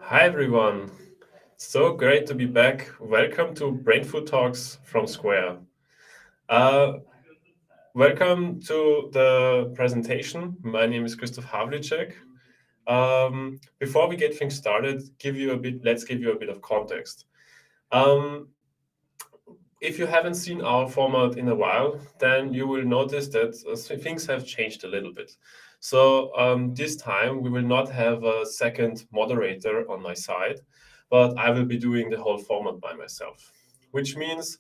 Hi everyone, so great to be back. Welcome to Brainfood Talks from Square. Uh, Welcome to the presentation. My name is Christoph Havlicek. Before we get things started, let's give you a bit of context. Um, if you haven't seen our format in a while, then you will notice that things have changed a little bit. So this time we will not have a second moderator on my side, but I will be doing the whole format by myself, which means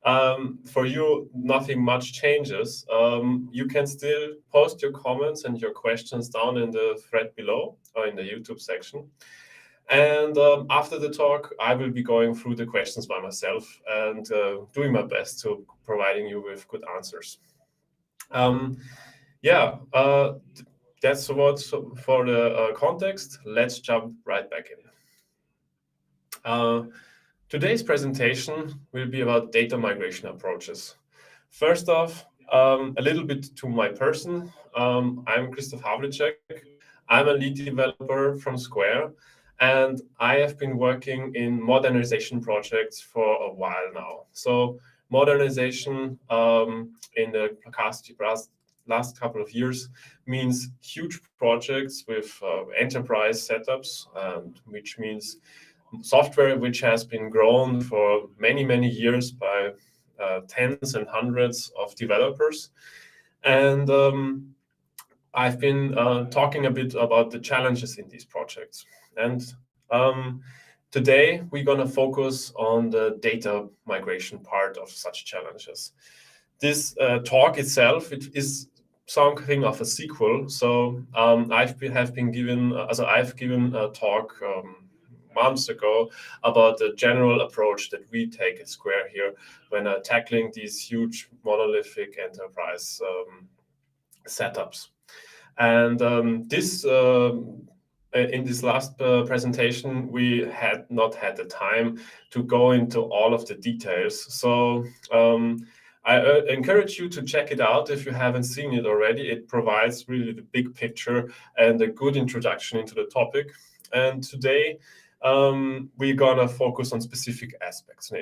for you, nothing much changes. You can still post your comments and your questions down in the thread below or in the YouTube section. And after the talk, I will be going through the questions by myself and doing my best to providing you with good answers. Yeah, that's what for the context. Let's jump right back in. Today's presentation will be about data migration approaches. First off, a little bit to my person. I'm Christoph Havlicek. I'm a lead developer from Square, and I have been working in modernization projects for a while now. So modernization in the last couple of years means huge projects with enterprise setups, which means software which has been grown for many, many years by tens and hundreds of developers. And I've been talking a bit about the challenges in these projects. And today we're going to focus on the data migration part of such challenges. This talk itself, it is something of a sequel. So I've given a talk months ago about the general approach that we take at Square here when tackling these huge monolithic enterprise setups. And in this last presentation, we had not had the time to go into all of the details. So I encourage you to check it out if you haven't seen it already. It provides really the big picture and a good introduction into the topic. And today, we're gonna focus on specific aspects.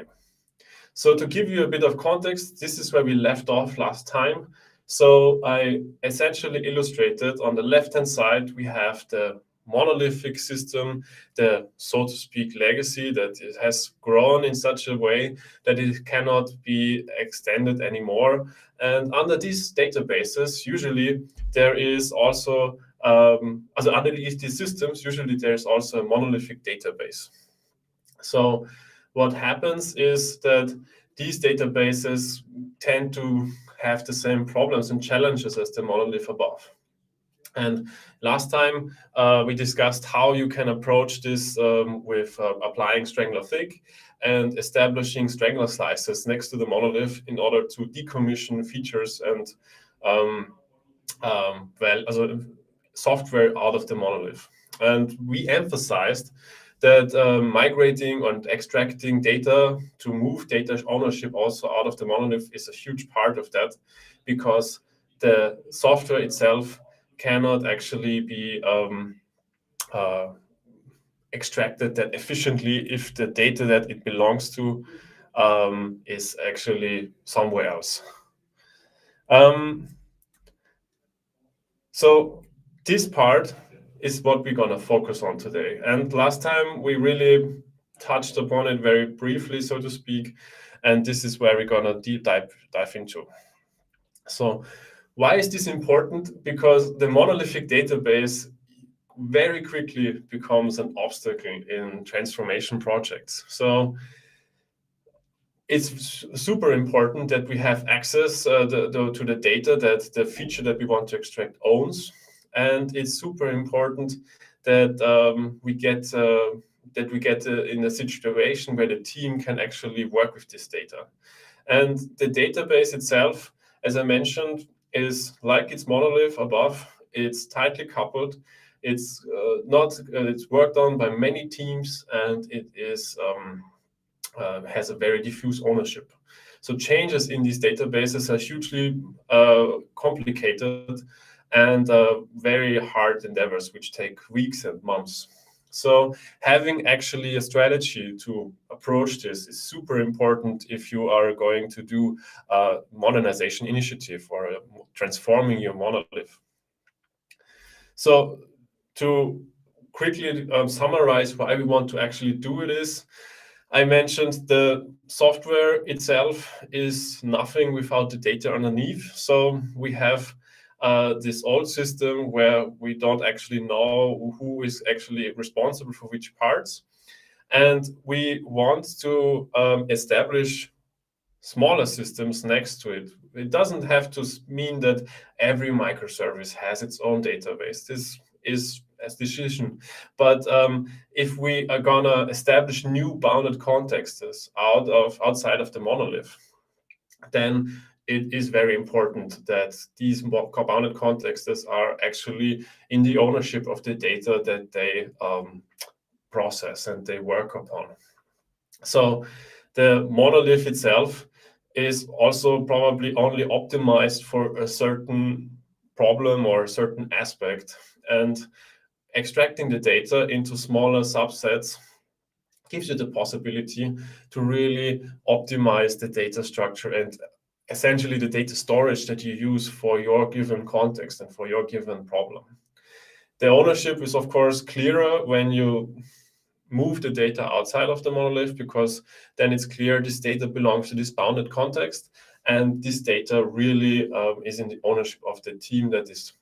So to give you a bit of context, this is where we left off last time. So I essentially illustrated on the left-hand side, we have the monolithic system, the, so to speak, legacy that it has grown in such a way that it cannot be extended anymore. And under these databases, usually there is also, underneath these systems, usually there's also a monolithic database. So what happens is that these databases tend to have the same problems and challenges as the monolith above. And last time we discussed how you can approach this with applying Strangler Fig and establishing Strangler slices next to the monolith in order to decommission features and software out of the monolith. And we emphasized that migrating and extracting data to move data ownership also out of the monolith is a huge part of that, because the software itself cannot actually be extracted that efficiently if the data that it belongs to is actually somewhere else. So this part is what we're going to focus on today. And last time we really touched upon it very briefly, so to speak, and this is where we're going to deep dive into. So why is this important? Because the monolithic database very quickly becomes an obstacle in transformation projects. So it's super important that we have access to the data that the feature that we want to extract owns. And it's super important that we get in a situation where the team can actually work with this data. And the database itself, as I mentioned, is like its monolith above. It's tightly coupled. It's it's worked on by many teams, and it is has a very diffuse ownership. So changes in these databases are hugely complicated and very hard endeavors, which take weeks and months. So having actually a strategy to approach this is super important if you are going to do a modernization initiative or transforming your monolith. So to quickly summarize why we want to actually do it is, I mentioned the software itself is nothing without the data underneath. So we have this old system where we don't actually know who is actually responsible for which parts. And we want to establish smaller systems next to it. It doesn't have to mean that every microservice has its own database. This is a decision. But if we are gonna establish new bounded contexts outside of the monolith, then it is very important that these bounded contexts are actually in the ownership of the data that they process and they work upon. So the monolith itself is also probably only optimized for a certain problem or a certain aspect, and extracting the data into smaller subsets gives you the possibility to really optimize the data structure and essentially the data storage that you use for your given context and for your given problem. The ownership is of course clearer when you move the data outside of the monolith, because then it's clear this data belongs to this bounded context, and this data really is in the ownership of the team that is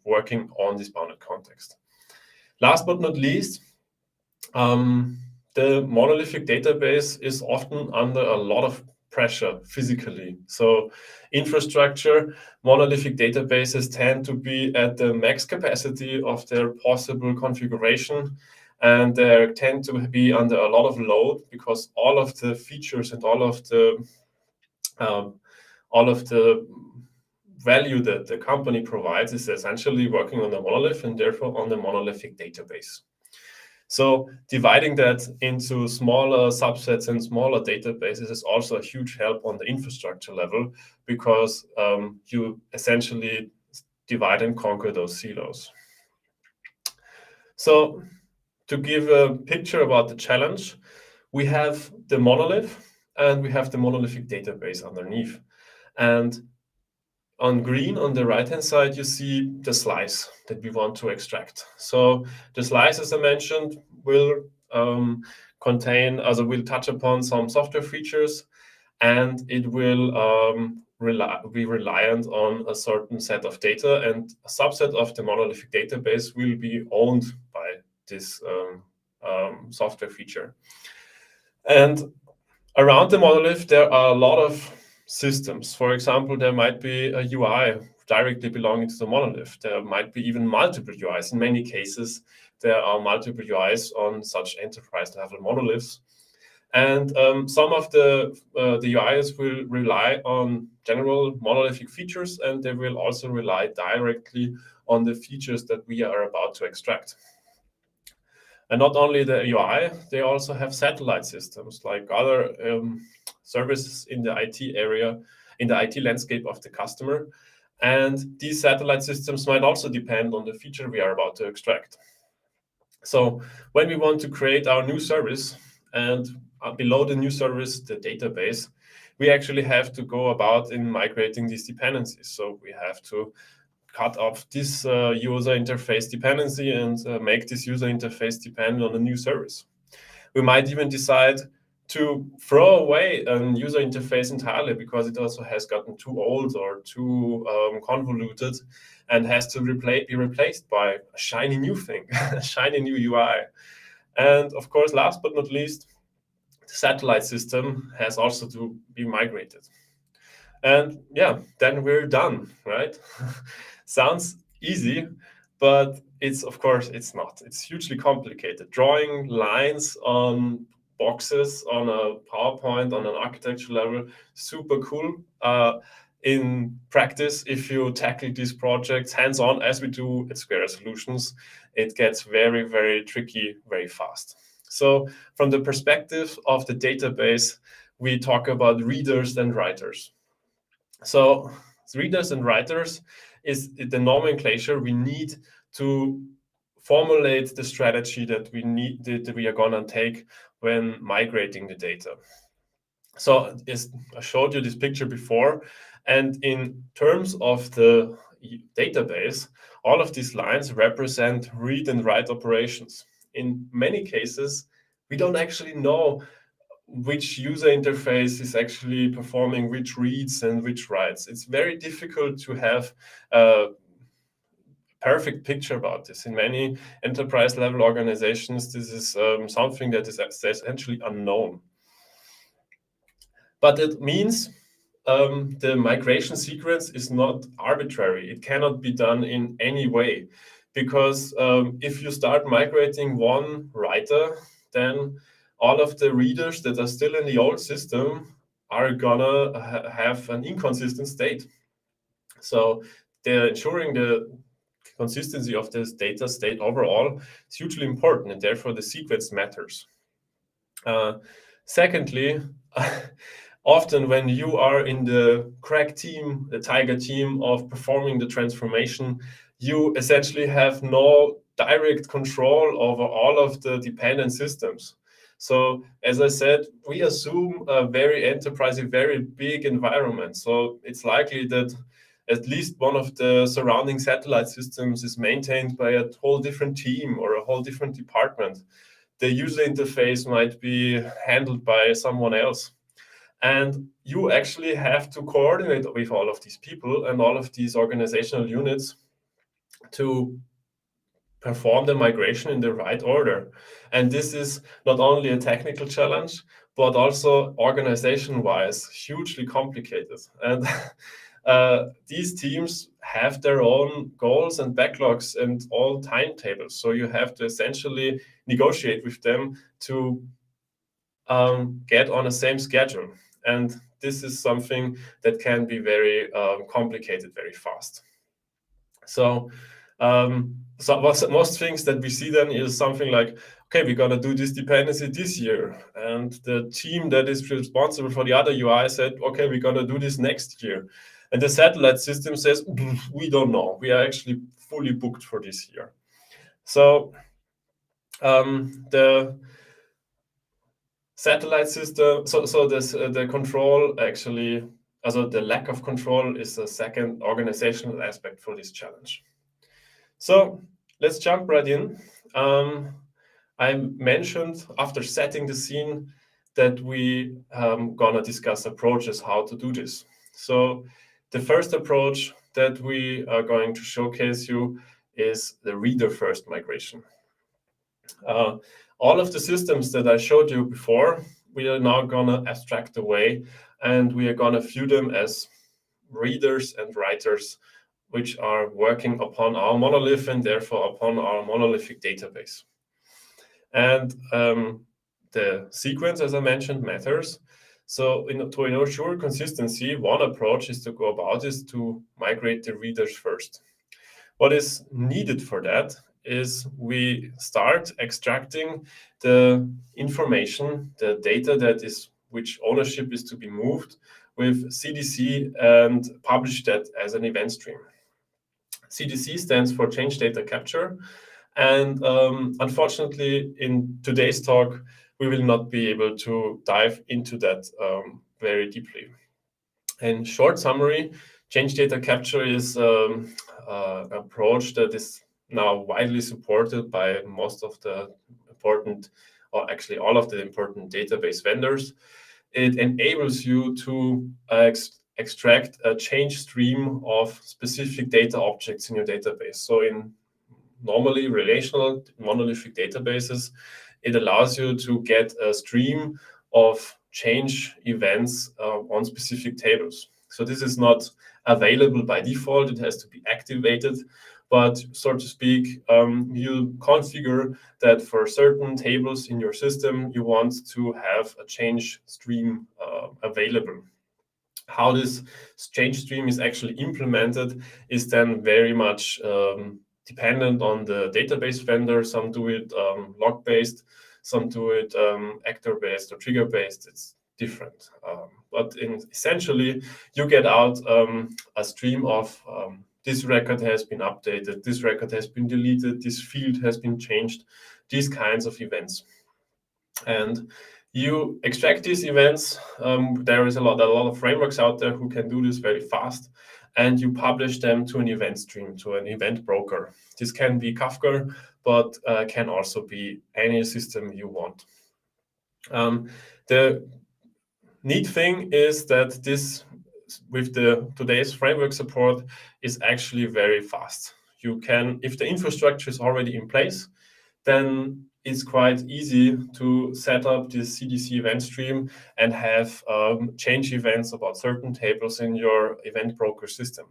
working on this bounded context. Last but not least, the monolithic database is often under a lot of pressure physically. So infrastructure, monolithic databases tend to be at the max capacity of their possible configuration, and they tend to be under a lot of load because all of the features and all of the value that the company provides is essentially working on the monolith and therefore on the monolithic database. So dividing that into smaller subsets and smaller databases is also a huge help on the infrastructure level, because you essentially divide and conquer those silos. So to give a picture about the challenge, we have the monolith and we have the monolithic database underneath. And on green, on the right-hand side, you see the slice that we want to extract. So the slice, as I mentioned, will will touch upon some software features, and it will be reliant on a certain set of data, and a subset of the monolithic database will be owned by this software feature. And around the monolith, there are a lot of systems. For example, there might be a UI directly belonging to the monolith. There might be even multiple UIs. In many cases, there are multiple UIs on such enterprise level monoliths. And some of the UIs will rely on general monolithic features, and they will also rely directly on the features that we are about to extract. And not only the UI, they also have satellite systems like other services in the IT area, in the IT landscape of the customer. And these satellite systems might also depend on the feature we are about to extract. So when we want to create our new service, and below the new service, the database, we actually have to go about in migrating these dependencies. So we have to cut off this user interface dependency and make this user interface depend on a new service. We might even decide to throw away a user interface entirely because it also has gotten too old or too convoluted and has to be replaced by a shiny new thing, a shiny new UI. And of course, last but not least, the satellite system has also to be migrated. And yeah, then we're done, right? Sounds easy, but it's, of course, it's not. It's hugely complicated. Drawing lines on boxes on a PowerPoint on an architecture level, super cool. In practice, if you tackle these projects hands-on, as we do at Square Solutions, it gets very, very tricky very fast. So from the perspective of the database, we talk about readers and writers. So readers and writers is the nomenclature we need to formulate the strategy that we are gonna take when migrating the data. So I showed you this picture before, and in terms of the database, all of these lines represent read and write operations. In many cases, we don't actually know which user interface is actually performing which reads and which writes. It's very difficult to have a perfect picture about this. In many enterprise level organizations, this is something that is essentially unknown. But it means the migration sequence is not arbitrary. It cannot be done in any way, because if you start migrating one writer, then all of the readers that are still in the old system are gonna have an inconsistent state. So they're ensuring the consistency of this data state overall is hugely important, and therefore the sequence matters. Secondly, often when you are in the crack team, the tiger team of performing the transformation, you essentially have no direct control over all of the dependent systems. So as I said, we assume a very enterprisey, very big environment. So it's likely that at least one of the surrounding satellite systems is maintained by a whole different team or a whole different department. The user interface might be handled by someone else. And you actually have to coordinate with all of these people and all of these organizational units to perform the migration in the right order. And this is not only a technical challenge, but also organization-wise, hugely complicated. And these teams have their own goals and backlogs and all timetables. So you have to essentially negotiate with them to get on the same schedule. And this is something that can be very complicated very fast. So most things that we see then is something like, okay, we're gonna do this dependency this year. And the team that is responsible for the other UI said, okay, we're gonna do this next year. And the satellite system says, we don't know. We are actually fully booked for this year. So the satellite system, the control actually, also the lack of control is a second organizational aspect for this challenge. So let's jump right in. I mentioned after setting the scene that we gonna discuss approaches how to do this. So the first approach that we are going to showcase you is the reader first migration. All of the systems that I showed you before, we are now gonna abstract away, and we are gonna view them as readers and writers which are working upon our monolith and therefore upon our monolithic database. And the sequence, as I mentioned, matters. So to ensure consistency, one approach is to go about is to migrate the readers first. What is needed for that is we start extracting the information, the data that is which ownership is to be moved with CDC and publish that as an event stream. CDC stands for Change Data Capture. And unfortunately, in today's talk, we will not be able to dive into that very deeply. In short summary, Change Data Capture is an approach that is now widely supported by most of the important, or actually all of the important database vendors. It enables you to extract a change stream of specific data objects in your database. So in normally relational monolithic databases, it allows you to get a stream of change events on specific tables. So this is not available by default, it has to be activated, but so to speak, you configure that for certain tables in your system, you want to have a change stream available. How this change stream is actually implemented is then very much dependent on the database vendor. Some do it log-based, some do it actor-based or trigger-based. It's different. But essentially, you get out a stream of this record has been updated, this record has been deleted, this field has been changed, these kinds of events. And you extract these events. There is a lot of frameworks out there who can do this very fast, and you publish them to an event stream, to an event broker. This can be Kafka, but can also be any system you want. The neat thing is that this, with today's framework support, is actually very fast. You can, if the infrastructure is already in place, then it's quite easy to set up this CDC event stream and have change events about certain tables in your event broker system.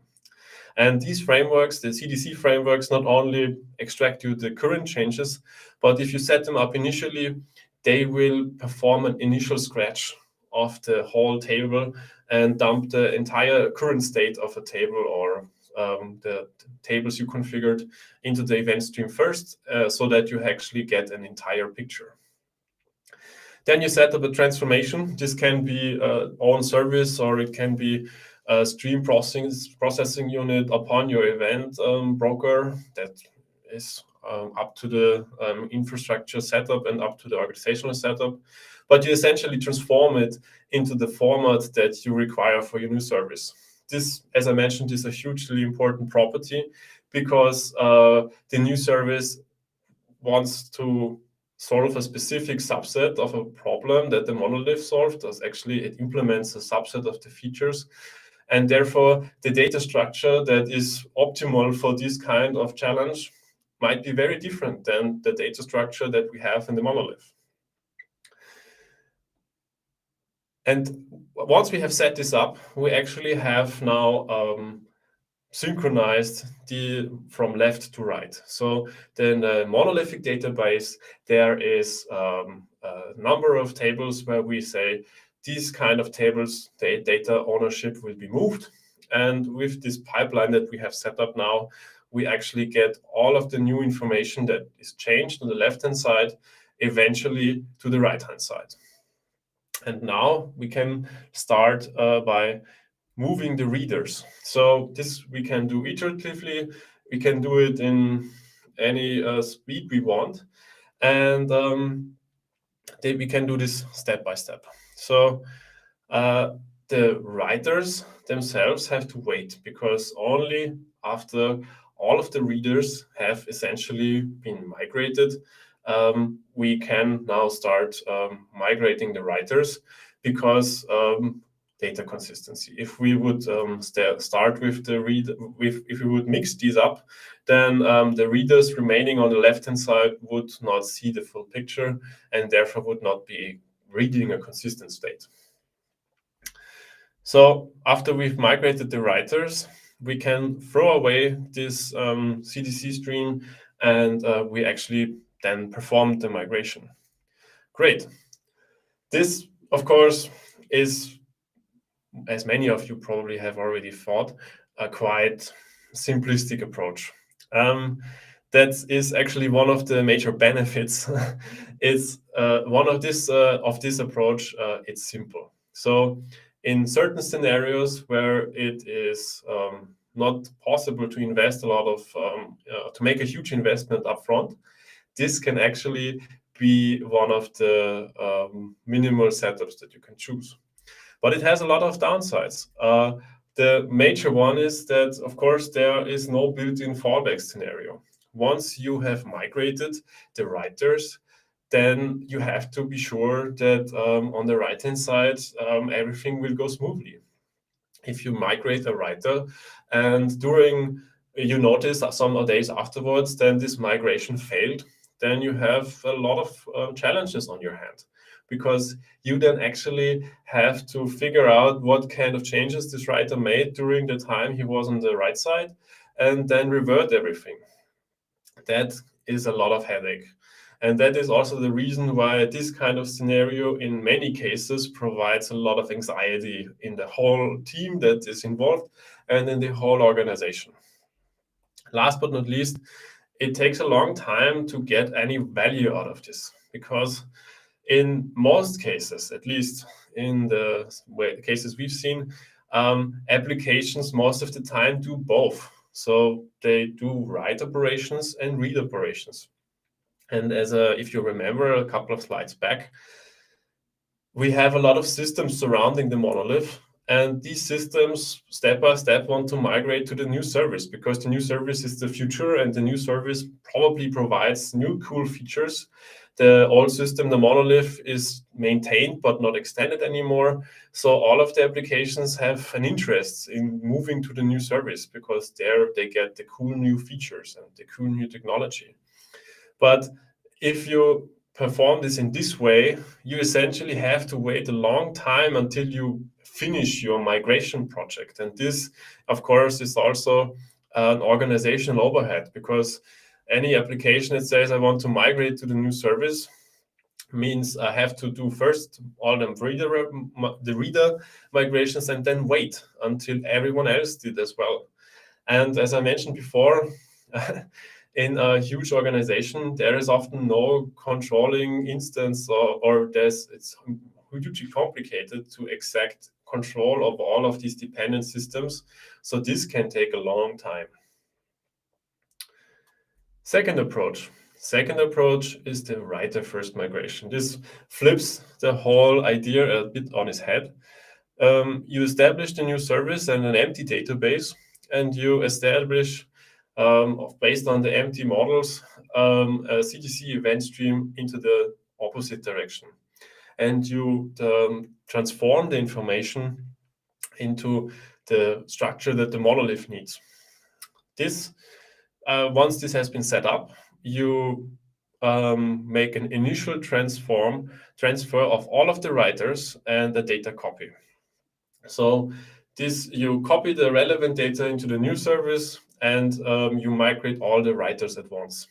And these frameworks, the CDC frameworks, not only extract you the current changes, but if you set them up initially, they will perform an initial scratch of the whole table and dump the entire current state of a table or the tables you configured into the event stream first, so that you actually get an entire picture. Then you set up a transformation. This can be on service, or it can be a stream processing unit upon your event broker that is up to the infrastructure setup and up to the organizational setup. But you essentially transform it into the format that you require for your new service. This, as I mentioned, is a hugely important property because the new service wants to solve a specific subset of a problem that the monolith solved. Actually, it implements a subset of the features. And therefore, the data structure that is optimal for this kind of challenge might be very different than the data structure that we have in the monolith. And once we have set this up, we actually have now synchronized from left to right. So then the monolithic database, there is a number of tables where we say these kind of tables, the data ownership will be moved. And with this pipeline that we have set up now, we actually get all of the new information that is changed on the left-hand side, eventually to the right-hand side. And now we can start by moving the readers. So this we can do iteratively. We can do it in any speed we want. And we can do this step by step. So the writers themselves have to wait, because only after all of the readers have essentially been migrated, we can now start migrating the writers, because data consistency. If we would start with if we would mix these up, then the readers remaining on the left-hand side would not see the full picture and therefore would not be reading a consistent state. So after we've migrated the writers, we can throw away this CDC stream, and we actually then perform the migration. Great. This, of course, is, as many of you probably have already thought, a quite simplistic approach. That is actually one of the major benefits. Is one of this approach. It's simple. So in certain scenarios where it is not possible to invest a lot of to make a huge investment upfront, this can actually be one of the minimal setups that you can choose. But it has a lot of downsides. The major one is that, of course, there is no built-in fallback scenario. Once you have migrated the writers, then you have to be sure that on the right-hand side, everything will go smoothly. If you migrate a writer and you notice some days afterwards, then this migration failed, then you have a lot of challenges on your hand, because you then actually have to figure out what kind of changes this writer made during the time he was on the right side, and then revert everything. That is a lot of headache. And that is also the reason why this kind of scenario in many cases provides a lot of anxiety in the whole team that is involved and in the whole organization. Last but not least, it takes a long time to get any value out of this, because in most cases, at least in the cases we've seen, applications most of the time do both. So they do write operations and read operations. And if you remember a couple of slides back, we have a lot of systems surrounding the monolith, and these systems step by step want to migrate to the new service, because the new service is the future, and the new service probably provides new cool features. The old system, the monolith, is maintained but not extended anymore. So all of the applications have an interest in moving to the new service, because there they get the cool new features and the cool new technology. But if you perform this in this way, you essentially have to wait a long time until you finish your migration project. And this, of course, is also an organizational overhead, because any application that says I want to migrate to the new service means I have to do first all the reader migrations, and then wait until everyone else did as well. And as I mentioned before, in a huge organization, there is often no controlling instance, or it's hugely complicated to exact control of all of these dependent systems. So this can take a long time. Second approach is the writer-first migration. This flips the whole idea a bit on its head. You establish the new service and an empty database, and you establish, based on the empty models, a CDC event stream into the opposite direction. And you transform the information into the structure that the monolith needs. Once this has been set up, you make an initial transfer of all of the writers and the data copy. So you copy the relevant data into the new service, and you migrate all the writers at once.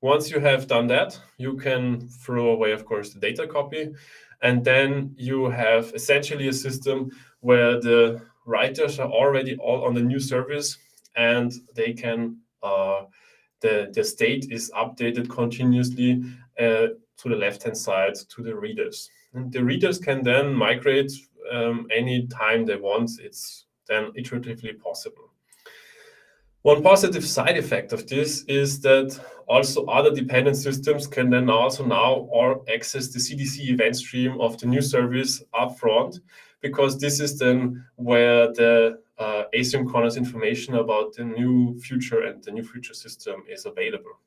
Once you have done that, you can throw away, of course, the data copy, and then you have essentially a system where the writers are already all on the new service, and they can the state is updated continuously to the left-hand side to the readers. And the readers can then migrate any time they want. It's then iteratively possible. One positive side effect of this is that also other dependent systems can then also now access the CDC event stream of the new service upfront, because this is then where the asynchronous information about the new future and the new future system is available,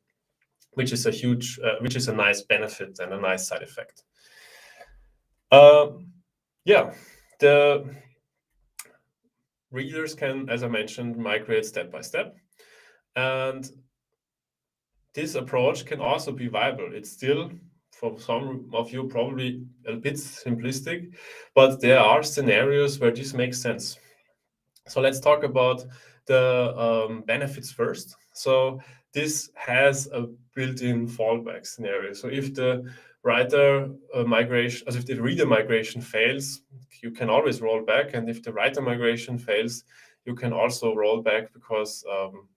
which is a nice benefit and a nice side effect. The readers can, as I mentioned, migrate step by step. And this approach can also be viable. It's still, for some of you, probably a bit simplistic, but there are scenarios where this makes sense. So let's talk about the benefits first. So this has a built-in fallback scenario. So if the writer migration, as if the reader migration fails, you can always roll back. And if the writer migration fails, you can also roll back, because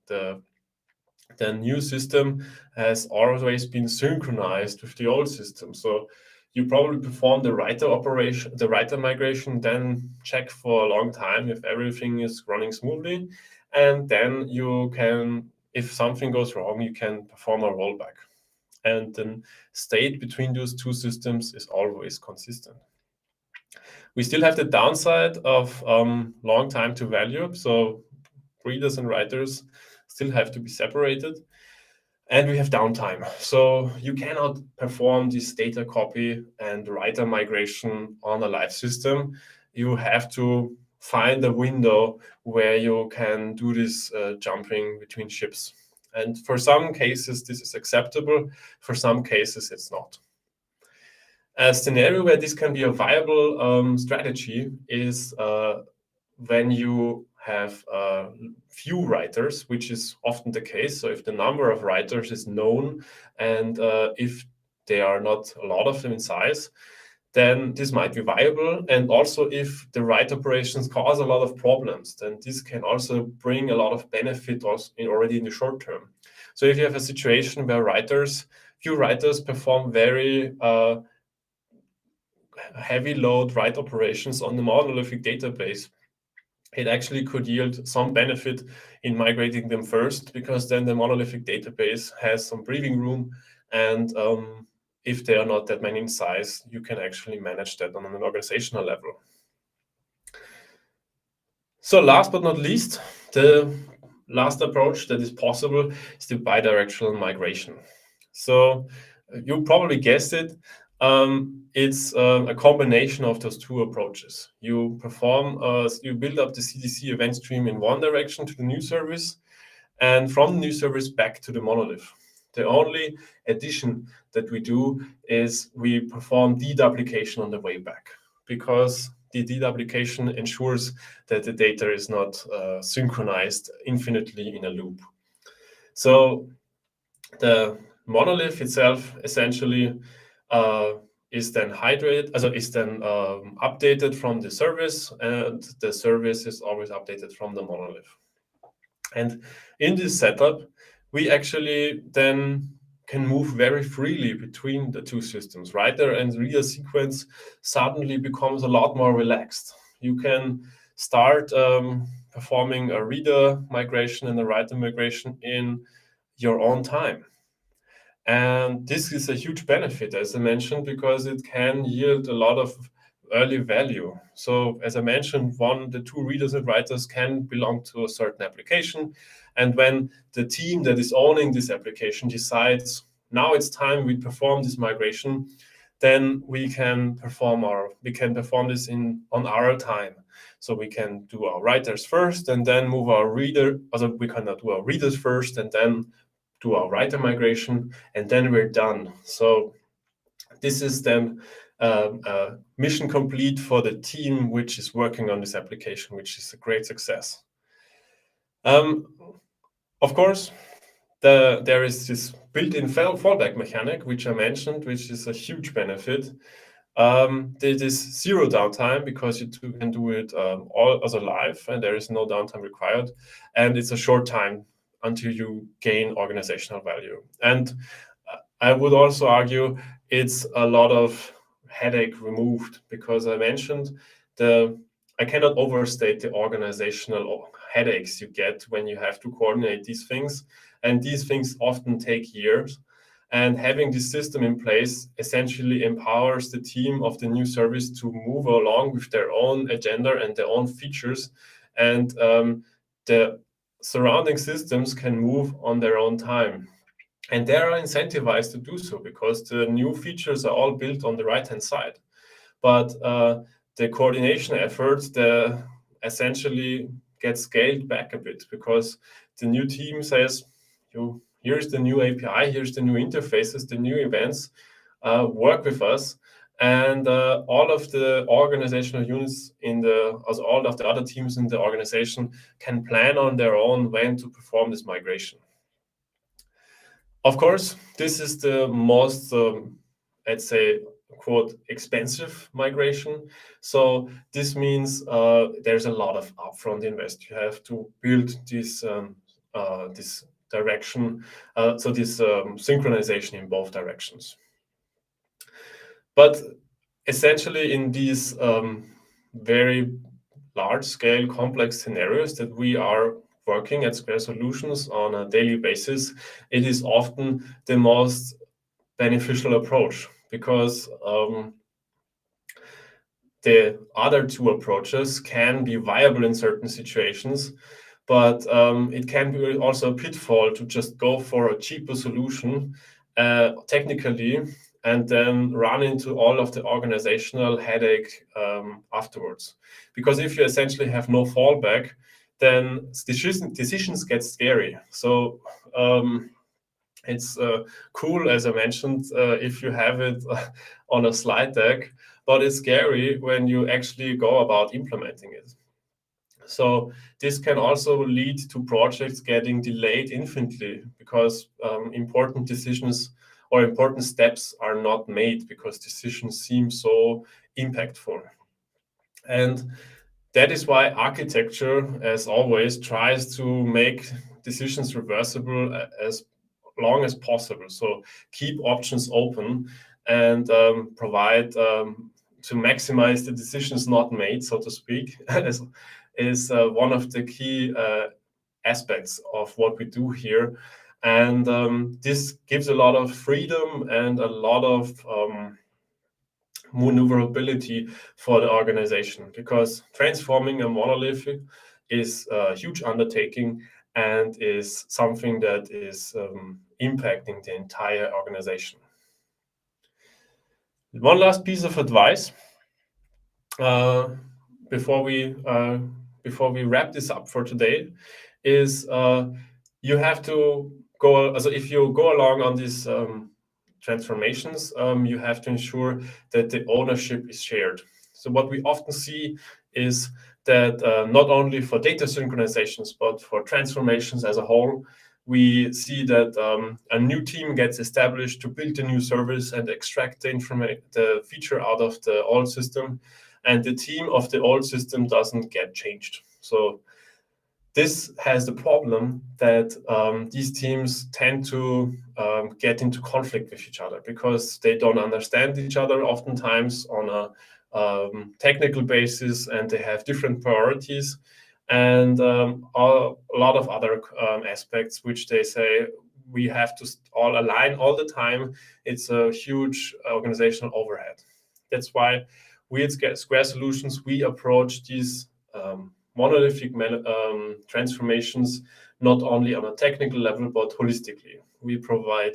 the new system has always been synchronized with the old system. So you probably perform the writer migration, then check for a long time if everything is running smoothly. And then you can, if something goes wrong, you can perform a rollback. And the state between those two systems is always consistent. We still have the downside of long time to value. So readers and writers still have to be separated. And we have downtime. So you cannot perform this data copy and writer migration on a live system. You have to find a window where you can do this jumping between ships. And for some cases, this is acceptable. For some cases, it's not. A scenario where this can be a viable strategy is when you have few writers, which is often the case. So if the number of writers is known, and if there are not a lot of them in size, then this might be viable. And also if the write operations cause a lot of problems, then this can also bring a lot of benefit already in the short term. So if you have a situation where few writers perform very heavy load write operations on the monolithic database, it actually could yield some benefit in migrating them first, because then the monolithic database has some breathing room, and if they are not that many in size, you can actually manage that on an organizational level. So last but not least, the last approach that is possible is the bi-directional migration. So you probably guessed it. It's a combination of those two approaches. You build up the CDC event stream in one direction to the new service, and from the new service back to the monolith. The only addition that we do is we perform deduplication on the way back, because the deduplication ensures that the data is not synchronized infinitely in a loop. So the monolith itself essentially is then updated from the service, and the service is always updated from the monolith. And in this setup, we actually then can move very freely between the two systems. Writer and reader sequence suddenly becomes a lot more relaxed. You can start performing a reader migration and a writer migration in your own time. And this is a huge benefit, as I mentioned, because it can yield a lot of early value. So as I mentioned, the two readers and writers can belong to a certain application. And when the team that is owning this application decides, now it's time we perform this migration, then we can perform this on our time. So we can do our writers first and then move our reader. Also, we cannot do our readers first and then do our writer migration, and then we're done. So this is then mission complete for the team which is working on this application, which is a great success. Of course, there is this built-in fallback mechanic, which I mentioned, which is a huge benefit. There is zero downtime, because you can do it all as a live, and there is no downtime required, and it's a short time until you gain organizational value. And I would also argue it's a lot of headache removed, because I mentioned I cannot overstate the organizational headaches you get when you have to coordinate these things, and these things often take years. And having this system in place essentially empowers the team of the new service to move along with their own agenda and their own features, and the surrounding systems can move on their own time. And they are incentivized to do so, because the new features are all built on the right-hand side. But the coordination efforts essentially get scaled back a bit, because the new team says, here's the new API, here's the new interfaces, the new events, work with us. And all of the organizational units all of the other teams in the organization can plan on their own when to perform this migration. Of course, this is the most, let's say, quote, expensive migration. So this means there's a lot of upfront invest. You have to build this direction, this synchronization in both directions. But essentially, in these very large-scale, complex scenarios that we are working at Square Solutions on a daily basis, it is often the most beneficial approach, because the other two approaches can be viable in certain situations, but it can be also a pitfall to just go for a cheaper solution technically, and then run into all of the organizational headache afterwards. Because if you essentially have no fallback, then decisions get scary. So it's cool, as I mentioned, if you have it on a slide deck, but it's scary when you actually go about implementing it. So this can also lead to projects getting delayed infinitely, because important decisions or important steps are not made, because decisions seem so impactful. And that is why architecture, as always, tries to make decisions reversible as long as possible. So keep options open and provide to maximize the decisions not made, so to speak, is one of the key aspects of what we do here. And this gives a lot of freedom and a lot of maneuverability for the organization, because transforming a monolithic is a huge undertaking and is something that is impacting the entire organization. One last piece of advice before we wrap this up for today is you have to go. So if you go along on these transformations, you have to ensure that the ownership is shared. So what we often see is that not only for data synchronizations, but for transformations as a whole, we see that a new team gets established to build a new service and extract the feature out of the old system, and the team of the old system doesn't get changed. So this has the problem that these teams tend to get into conflict with each other because they don't understand each other oftentimes on a technical basis, and they have different priorities and a lot of other aspects which they say we have to all align all the time. It's a huge organizational overhead. That's why we at Square Solutions, we approach these monolithic transformations not only on a technical level, but holistically. We provide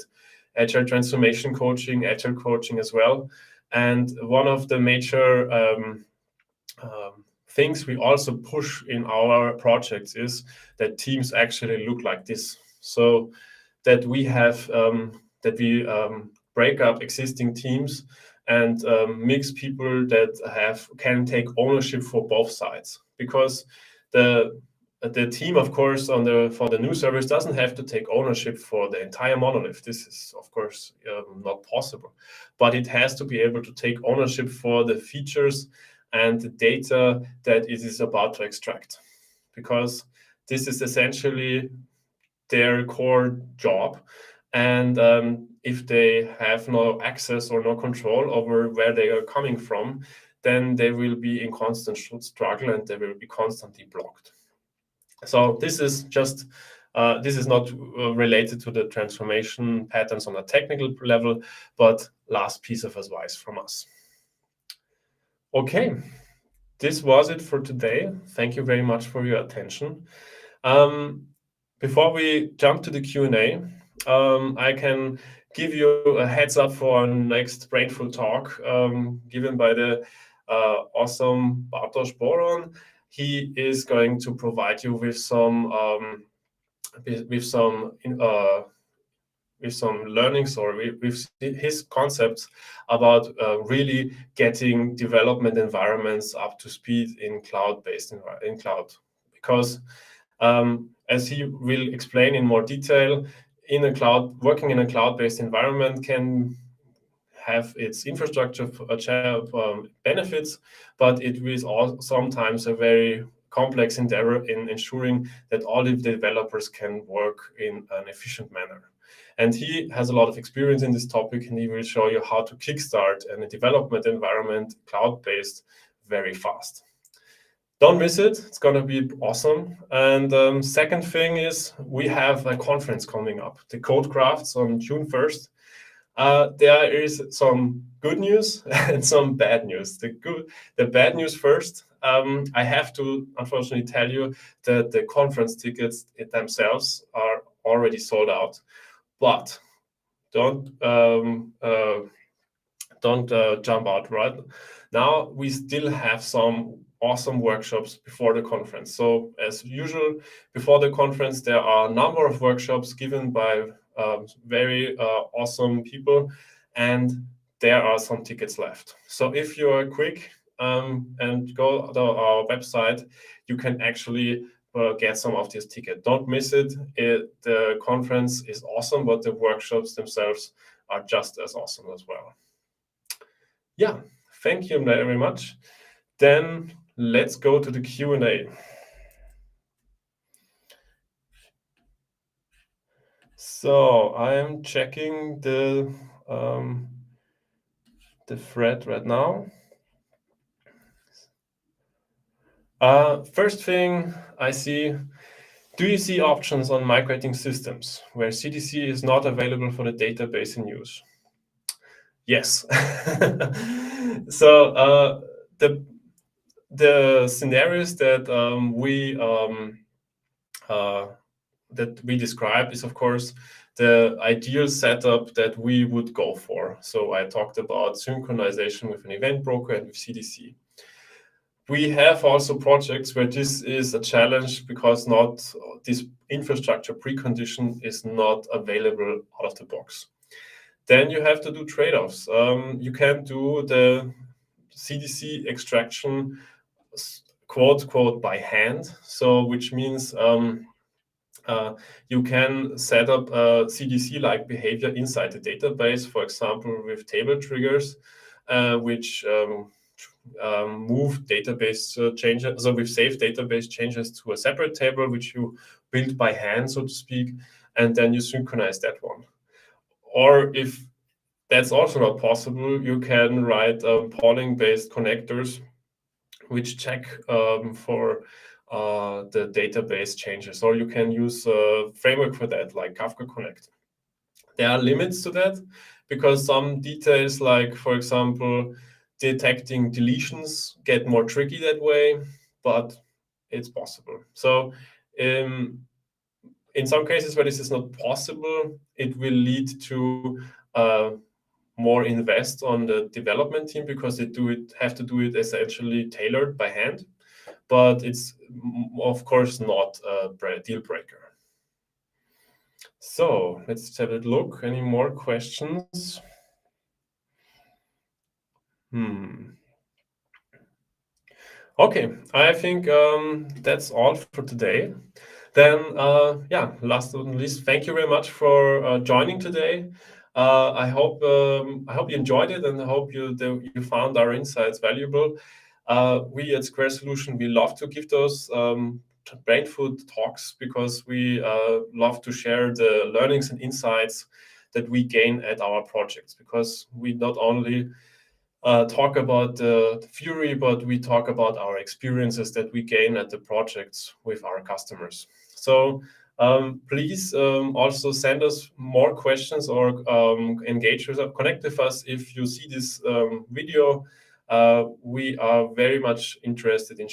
agile transformation coaching, agile coaching as well. And one of the major things we also push in our projects is that teams actually look like this. So that we have break up existing teams and mix people that can take ownership for both sides, because the team, of course, for the new service doesn't have to take ownership for the entire monolith. This is, of course, not possible, but it has to be able to take ownership for the features and the data that it is about to extract, because this is essentially their core job. And if they have no access or no control over where they are coming from, then they will be in constant struggle and they will be constantly blocked. So this is just this is not related to the transformation patterns on a technical level, but last piece of advice from us. Okay, this was it for today. Thank you very much for your attention. Before we jump to the Q&A, I can give you a heads up for our next Brainfood Talk given by the awesome Bartosz Boron. He is going to provide you with some learnings or with his concepts about really getting development environments up to speed in cloud. Because as he will explain in more detail, working in a cloud-based environment can have its infrastructure benefits, but it is also sometimes a very complex endeavor in ensuring that all of the developers can work in an efficient manner. And he has a lot of experience in this topic, and he will show you how to kickstart a development environment cloud-based very fast. Don't miss it. It's going to be awesome. And second thing is we have a conference coming up, the Code Crafts, on June 1st. There is some good news and some bad news. The bad news first. I have to unfortunately tell you that the conference tickets themselves are already sold out. But don't jump out right now. We still have some awesome workshops before the conference. So as usual, before the conference, there are a number of workshops given by very awesome people, and there are some tickets left. So if you are quick and go to our website, you can actually get some of these tickets. Don't miss it. The conference is awesome, but the workshops themselves are just as awesome as well. Yeah, thank you very much. Then let's go to the Q&A. So I am checking the thread right now. First thing I see, do you see options on migrating systems where CDC is not available for the database in use? Yes. So the scenarios that we describe is, of course, the ideal setup that we would go for. So I talked about synchronization with an event broker and with CDC. We have also projects where this is a challenge because not this infrastructure precondition is not available out of the box. Then you have to do trade-offs. You can do the CDC extraction, quote by hand. So which means you can set up a CDC-like behavior inside the database, for example, with table triggers, which move database changes. So with save database changes to a separate table, which you build by hand, so to speak, and then you synchronize that one. Or if that's also not possible, you can write polling-based connectors, which check for the database changes, or you can use a framework for that, like Kafka Connect. There are limits to that because some details, like, for example, detecting deletions, get more tricky that way, but it's possible. So in some cases where this is not possible, it will lead to more invest on the development team because they have to do it essentially tailored by hand, but it's of course not a deal breaker. So let's have a look. Any more questions? Okay, I think that's all for today. Then, yeah, last but not least, thank you very much for joining today. I hope you enjoyed it, and I hope you found our insights valuable. We at Square Solution, we love to give those Brainfood talks because we love to share the learnings and insights that we gain at our projects, because we not only talk about the theory, but we talk about our experiences that we gain at the projects with our customers. So please also send us more questions or engage with us, connect with us if you see this video. We are very much interested in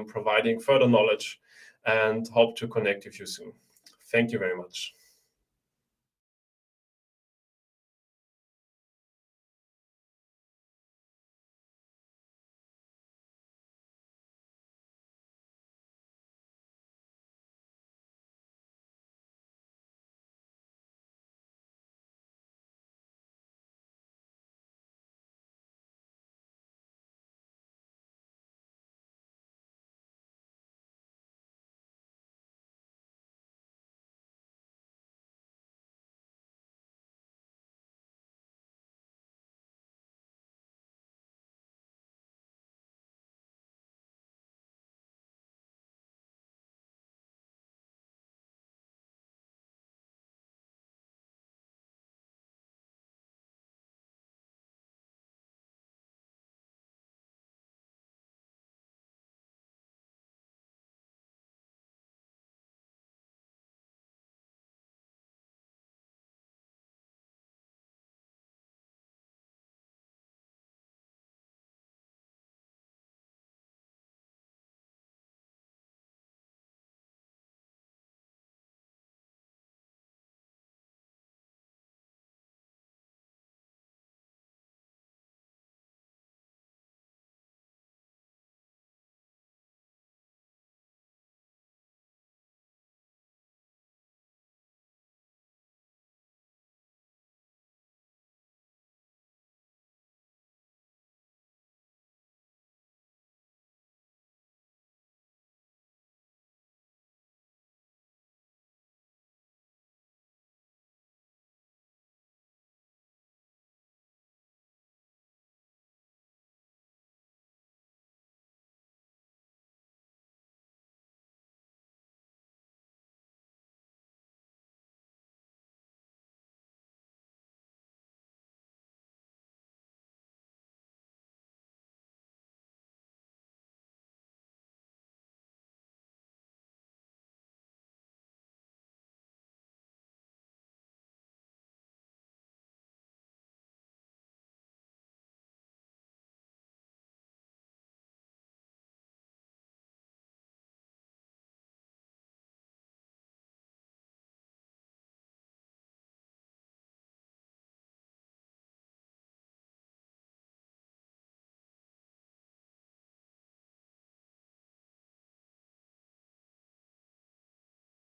providing further knowledge and hope to connect with you soon. Thank you very much.